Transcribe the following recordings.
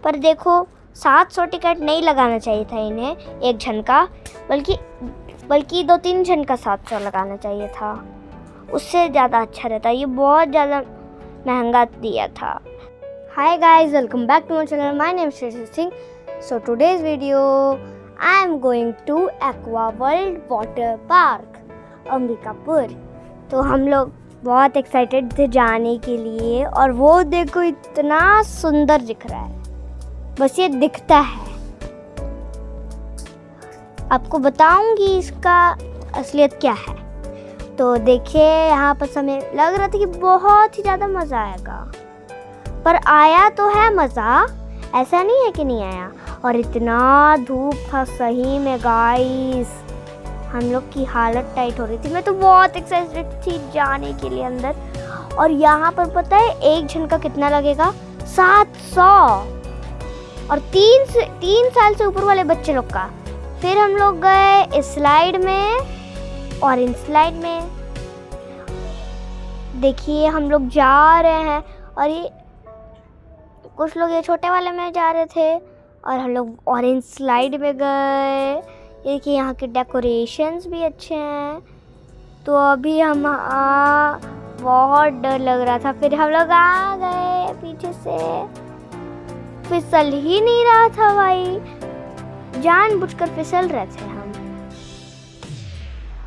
पर देखो 700 टिकट नहीं लगाना चाहिए था इन्हें एक जन का, बल्कि 2-3 जन का 700 लगाना चाहिए था, उससे ज़्यादा अच्छा रहता। ये बहुत ज़्यादा महंगा दिया था। Hi guys, welcome back to my channel. My name is Shreyasi Singh. So today's video I am going to aqua world water park Ambikapur. तो हम लोग बहुत एक्साइटेड थे जाने के लिए, और वो देखो इतना सुंदर दिख रहा है, बस ये दिखता है। आपको बताऊंगी इसका असलियत क्या है। तो देखिए, यहाँ पर हमें लग रहा था कि बहुत ही ज़्यादा मज़ा आएगा, पर आया तो है मज़ा, ऐसा नहीं है कि नहीं आया। और इतना धूप था सही में गाइस, हम लोग की हालत टाइट हो रही थी। मैं तो बहुत एक्साइटेड थी जाने के लिए अंदर। और यहाँ पर पता है एक जन का कितना लगेगा? 700, और 3 साल से ऊपर वाले बच्चे लोग का। फिर हम लोग गए इस स्लाइड में, ऑरेंज स्लाइड में। देखिए हम लोग जा रहे हैं, और ये कुछ लोग ये छोटे वाले में जा रहे थे, और हम लोग ऑरेंज स्लाइड में गए। देखिए यहाँ के डेकोरेशंस भी अच्छे हैं। तो अभी हम बहुत डर लग रहा था, फिर हम लोग आ गए पीछे से। फिसल ही नहीं रहा था भाई, जानबूझकर फिसल रहे थे हम,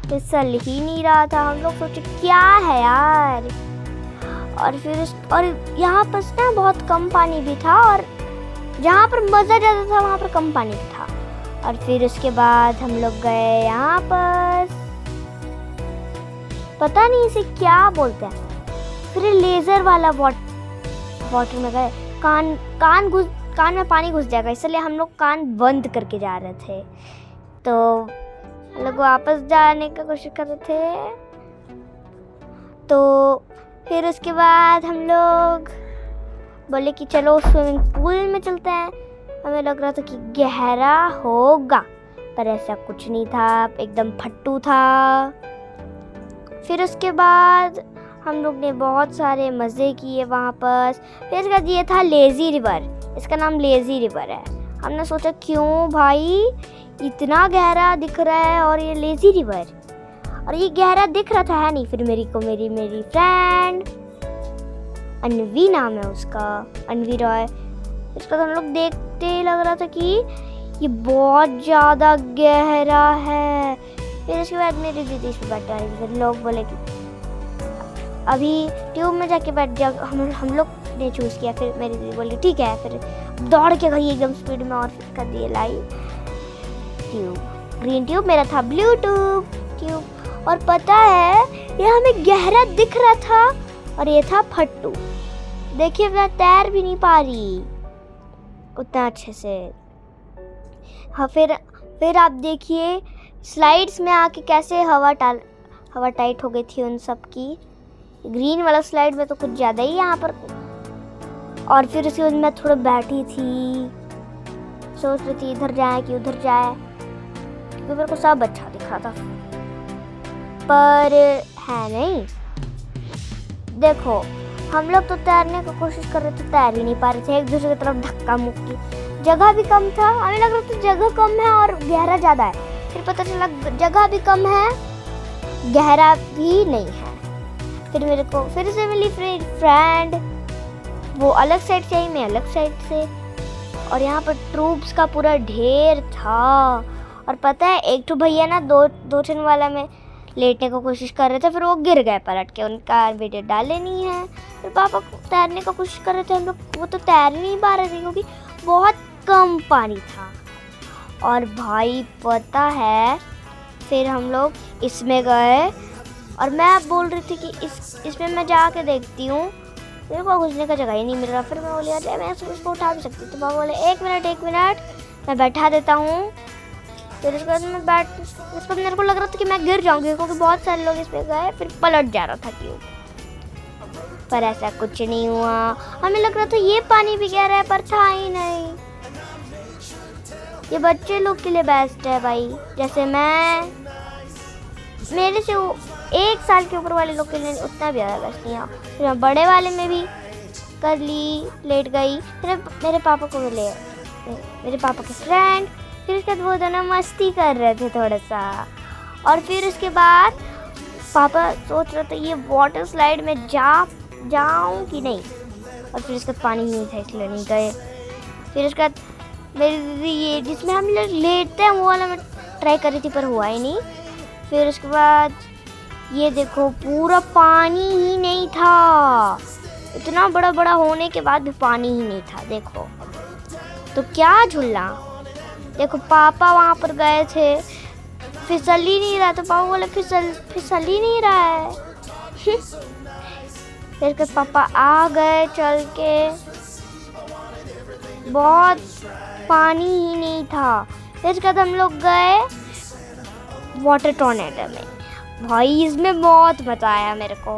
फिसल ही नहीं रहा था। हम लोग सोचे क्या है यार। और यहाँ पर ना बहुत कम पानी भी था, और जहाँ पर मज़ा ज़्यादा था वहाँ पर कम पानी भी था। और फिर उसके बाद हम लोग गए यहाँ पर, पता नहीं इसे क्या बोलते हैं, फिर लेज़र वाला वाटर में गए। कान में पानी घुस जाएगा, इसलिए हम लोग कान बंद करके जा रहे थे। तो हम लोग वापस जाने का कोशिश कर रहे थे। तो फिर उसके बाद हम लोग बोले कि चलो स्विमिंग पूल में चलते हैं। हमें लग रहा था कि गहरा होगा, पर ऐसा कुछ नहीं था, एकदम फट्टू था। फिर उसके बाद हम लोग ने बहुत सारे मज़े किए वहाँ पर। फिर इसका ये था लेज़ी रिवर, इसका नाम लेज़ी रिवर है। हमने सोचा क्यों भाई इतना गहरा दिख रहा है, और ये लेज़ी रिवर, और ये गहरा दिख रहा था है नहीं। फिर मेरी फ्रेंड अनवी नाम है उसका, अनवी रॉय। इसका तो हम लोग देखते लग रहा था कि ये बहुत ज़्यादा गहरा है। फिर उसके बाद मेरी दीदी इस पर बैठ रही थी। फिर लोग बोले कि अभी ट्यूब में जाके बैठ जा, हम लोग ने चूज़ किया। फिर मेरी दीदी बोली ठीक है। फिर दौड़ के गई एकदम स्पीड में, और फिर कर दिए लाइव ट्यूब, ग्रीन ट्यूब। मेरा था ब्लू ट्यूब। और पता है ये हमें गहरा दिख रहा था, और ये था फट्टू। देखिए मैं तैर भी नहीं पा रही उतना अच्छे से। हाँ, फिर आप देखिए स्लाइड्स में आके कैसे हवा टाइट हो गई थी उन सब की। ग्रीन वाला स्लाइड में तो कुछ ज़्यादा ही यहाँ पर। और फिर उसके बाद मैं थोड़ा बैठी थी, सोच रही थी इधर जाए कि उधर जाए, क्योंकि मेरे को सब अच्छा दिख रहा था, पर है नहीं। देखो हम लोग तो तैरने की कोशिश कर रहे थे, तैर ही नहीं पा रहे थे, एक दूसरे की तरफ धक्का मुक्की। जगह भी कम था, हमें लग रहा था जगह कम है और गहरा ज़्यादा है। फिर पता चला जगह भी कम है, गहरा भी नहीं है। फिर मेरे को फिर से मिली फ्रेंड, वो अलग साइड से आई, मैं अलग साइड से। और यहाँ पर ट्रूप्स का पूरा ढेर था। और पता है एक तो भैया ना दो जन वाला में लेटने को कोशिश कर रहे थे, फिर वो गिर गए पलट के, उनका वीडियो डाले नहीं है। फिर पापा तैरने का कोशिश कर रहे थे, हम लोग वो तो तैर ही नहीं पा रहे थे क्योंकि बहुत कम पानी था। और भाई पता है फिर हम लोग इसमें गए, और मैं बोल रही थी कि इसमें मैं जाके देखती हूँ, मेरे को घुसने का जगह ही नहीं मिल रहा। फिर मैं बोली अरे मैं इसको उठा भी सकती। तो पापा बोले एक मिनट मैं बैठा देता हूँ। फिर उसके बाद मैं इस पर मेरे को लग रहा था कि मैं गिर जाऊंगी, क्योंकि बहुत सारे लोग इस पर गए, फिर पलट जा रहा था ट्यूब, पर ऐसा कुछ नहीं हुआ। हमें लग रहा था ये पानी भी गहरा है, पर था ही नहीं। ये बच्चे लोग के लिए बेस्ट है भाई, जैसे मेरे से 1 साल के ऊपर वाले लोग के लिए उतना भी ज़्यादा बेस्ट नहीं है। फिर मैं बड़े वाले में भी कर ली, लेट गई। फिर मेरे पापा को मिले मेरे पापा के फ्रेंड। फिर उसके बाद वो दोनों मस्ती कर रहे थे थोड़ा सा। और फिर उसके बाद पापा सोच रहे थे ये वाटर स्लाइड में जाऊँ कि नहीं। और फिर उसके बाद पानी ही नहीं था इसलिए नहीं गए। फिर उसके बाद मेरी दीदी ये जिसमें हम लोग लेटते हैं वो वाला मैं ट्राई कर रही थी पर हुआ ही नहीं। फिर उसके बाद ये देखो पूरा पानी ही नहीं था, इतना बड़ा बड़ा होने के बाद भी पानी ही नहीं था। देखो तो क्या झूलना। देखो पापा वहाँ पर गए थे, फिसल ही नहीं रहा, तो पापा बोले फिसल ही नहीं रहा है। फिर पापा आ गए चल के, बहुत पानी ही नहीं था। फिर उसके बाद हम लोग गए वाटर टॉर्नेडो में। भाई इसमें बहुत मज़ा आया मेरे को।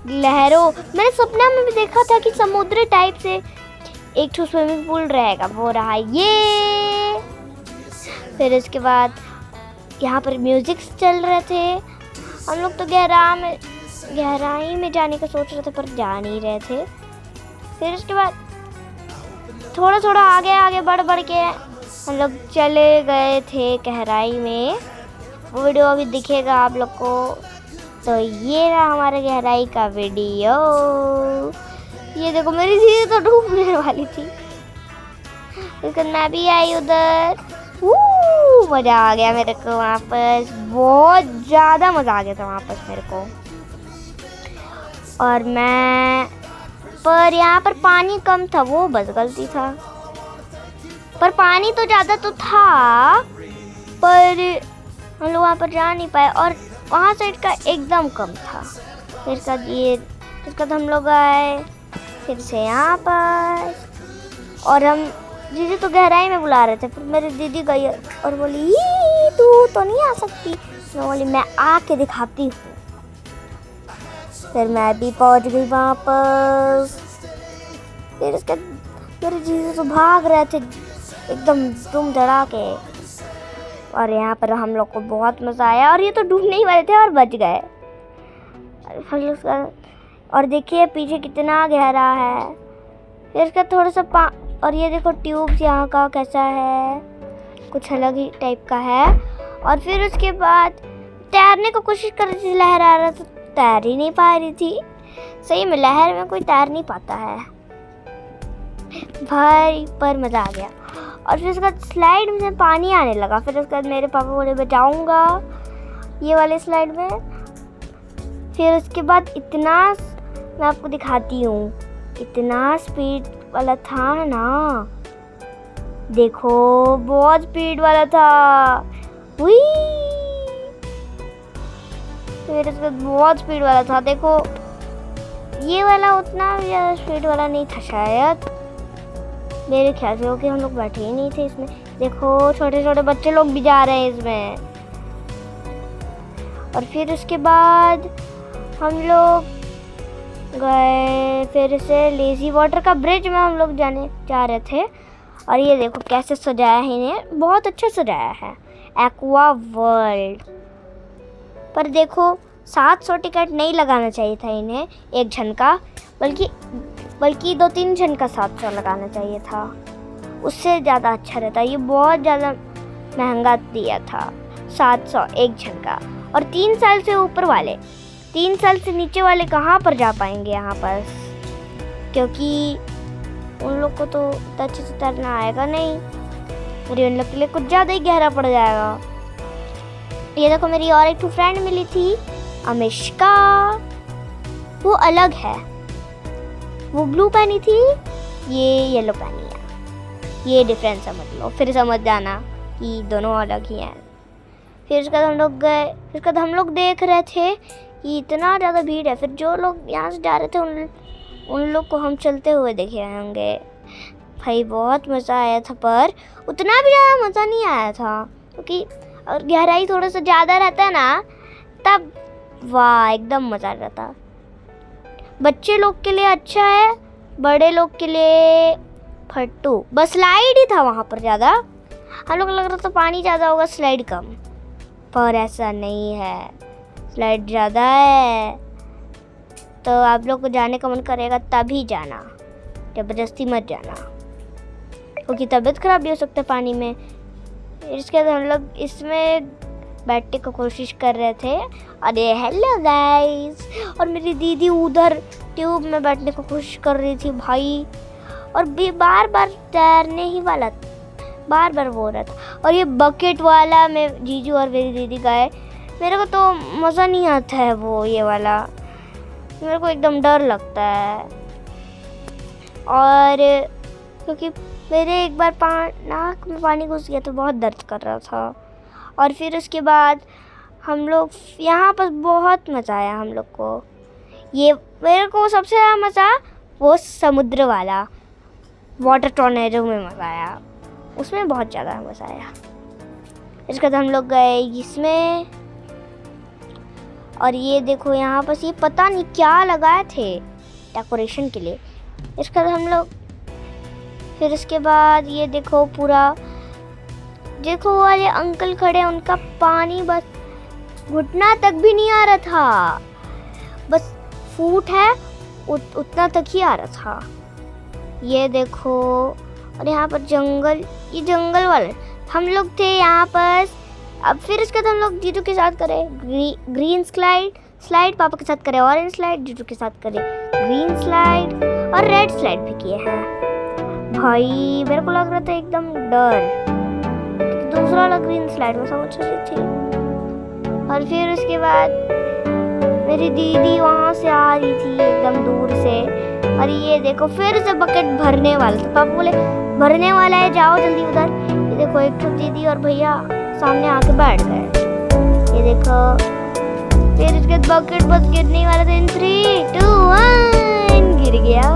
लहरों, मैंने सपना में भी देखा था कि समुद्र टाइप से एक ठो स्विमिंग पूल रहेगा, वो रहा ये। फिर उसके बाद यहाँ पर म्यूजिक चल रहे थे। हम लोग तो गहराई में जाने का सोच रहे थे पर जा नहीं रहे थे। फिर उसके बाद थोड़ा थोड़ा आगे बढ़ के हम लोग चले गए थे गहराई में। वो वीडियो अभी दिखेगा आप लोग को। तो ये रहा हमारे गहराई का वीडियो। ये देखो मेरी दीदी तो डूबने वाली थी, लेकिन मैं भी आई उधर। मज़ा आ गया मेरे को वहाँ पर, बहुत ज़्यादा मज़ा आ गया था वहाँ पर मेरे को। और पर यहाँ पर पानी कम था, वो बस गलती था। पर पानी तो ज़्यादा तो था, पर हम लोग वहाँ पर जा नहीं पाए। और वहाँ साइड का एकदम कम था। फिर हम लोग आए फिर से यहाँ पर, और हम दीदी तो गहराई में बुला रहे थे। फिर मेरी दीदी गई और बोली तू तो नहीं आ सकती। मैं बोली मैं आके दिखाती हूँ। फिर मैं भी पहुँच गई वहाँ पर। फिर उसके मेरे दीदी तो भाग रहे थे एकदम धूम धड़ाके। और यहाँ पर हम लोग को बहुत मज़ा आया। और ये तो डूबने ही वाले थे और बच गए। और देखिए पीछे कितना गहरा है। फिर इसका थोड़ा सा और ये देखो ट्यूब्स यहाँ का कैसा है, कुछ अलग ही टाइप का है। और फिर उसके बाद तैरने की कोशिश कर रही थी, लहर आ रहा था, तैर ही नहीं पा रही थी। सही में लहर में कोई तैर नहीं पाता है भाई, पर मज़ा आ गया। और फिर उसके बाद स्लाइड में पानी आने लगा। फिर उसके बाद मेरे पापा बोले मैं जाऊँगा ये वाले स्लाइड में। फिर उसके बाद इतना, मैं आपको दिखाती हूँ, इतना स्पीड वाला था ना, देखो बहुत स्पीड वाला था। हुई, फिर उसके बाद बहुत स्पीड वाला था। देखो ये वाला उतना ज़्यादा स्पीड वाला नहीं था शायद, मेरे ख्याल से, क्योंकि हम लोग बैठे ही नहीं थे इसमें। देखो छोटे छोटे बच्चे लोग भी जा रहे हैं इसमें। और फिर उसके बाद हम लोग गए फिर से लेज़ी वाटर का ब्रिज में हम लोग जा रहे थे। और ये देखो कैसे सजाया है इन्हें, बहुत अच्छा सजाया है, एक्वा वर्ल्ड। पर देखो 700 टिकट नहीं लगाना चाहिए था इन्हें एक जन का, बल्कि 2-3 जन का 700 लगाना चाहिए था, उससे ज़्यादा अच्छा रहता। ये बहुत ज़्यादा महंगा दिया था, 700 एक जन का। और 3 साल से ऊपर वाले, 3 साल से नीचे वाले कहाँ पर जा पाएंगे यहाँ पर, क्योंकि उन लोग को तो अच्छे से तैरना आएगा नहीं, और उन लोग के लिए कुछ ज़्यादा ही गहरा पड़ जाएगा। ये देखो मेरी और एक फ्रेंड मिली थी, अमिष्का, वो अलग है, वो ब्लू पहनी थी, ये येलो पहनी है। ये डिफरेंस समझ लो, फिर समझ जाना कि दोनों अलग ही हैं। फिर उसके बाद हम लोग गए, फिर उसके बाद हम लोग देख रहे थे कि इतना ज़्यादा भीड़ है। फिर जो लोग यहाँ से जा रहे थे उन लोग को हम चलते हुए देखे होंगे। भाई बहुत मज़ा आया था, पर उतना भी ज़्यादा मज़ा नहीं आया था, क्योंकि अगर गहराई थोड़ा सा ज़्यादा रहता है ना, तब वाह एकदम मज़ा रहता। बच्चे लोग के लिए अच्छा है, बड़े लोग के लिए फट्टू। बस स्लाइड ही था वहाँ पर ज़्यादा, हम लोग लग रहा था पानी ज़्यादा होगा, स्लाइड कम, पर ऐसा नहीं है, स्लाइड ज़्यादा है। तो आप लोग को जाने का मन करेगा तभी जाना, जबरदस्ती मत जाना, क्योंकि तबीयत खराब भी हो सकता है पानी में। इसके बाद हम लोग इसमें बैठने की कोशिश कर रहे थे। अरे हेलो गाइस, और मेरी दीदी उधर ट्यूब में बैठने की कोशिश कर रही थी भाई, और भी बार बार तैरने ही वाला, बार बार वो रहा था। और ये बकेट वाला में जीजू और मेरी दीदी गए। मेरे को तो मज़ा नहीं आता है वो ये वाला, मेरे को एकदम डर लगता है। और क्योंकि मेरे एक बार नाक में पानी घुस गया तो बहुत दर्द कर रहा था। और फिर उसके बाद हम लोग यहाँ पर बहुत मज़ा आया हम लोग को। ये मेरे को सबसे ज़्यादा मज़ा वो समुद्र वाला वाटर टॉर्नेडो में मज़ा आया, उसमें बहुत ज़्यादा मज़ा आया। इसके बाद हम लोग गए इसमें, और ये देखो यहाँ पर ये पता नहीं क्या लगाए थे डेकोरेशन के लिए। इसके बाद हम लोग फिर इसके बाद ये देखो पूरा, देखो वाले अंकल खड़े, उनका पानी बस घुटना तक भी नहीं आ रहा था, बस फूट है उतना तक ही आ रहा था। ये देखो, और यहाँ पर जंगल, ये जंगल वाले हम लोग थे यहाँ पर। अब फिर इसके बाद हम लोग जीजू के साथ करें ग्रीन स्लाइड, पापा के साथ करें ऑरेंज स्लाइड, जीजू के साथ करें ग्रीन स्लाइड, और रेड स्लाइड भी किए हैं। भाई मेरे को लग रहा था एकदम डर, दूसरा वाला ग्रीन स्लाइड में सब अच्छे से थी। और फिर उसके बाद मेरी दीदी वहाँ से आ रही थी एकदम दूर से, और ये देखो फिर से बकेट भरने वाला था। पापा बोले भरने वाला है, जाओ जल्दी उधर। ये देखो एक तो दीदी और भैया सामने आके बैठ गए। ये देखो फिर इसके बकेट बस गिरने वाला था। 3, 2, 1 गिर गया।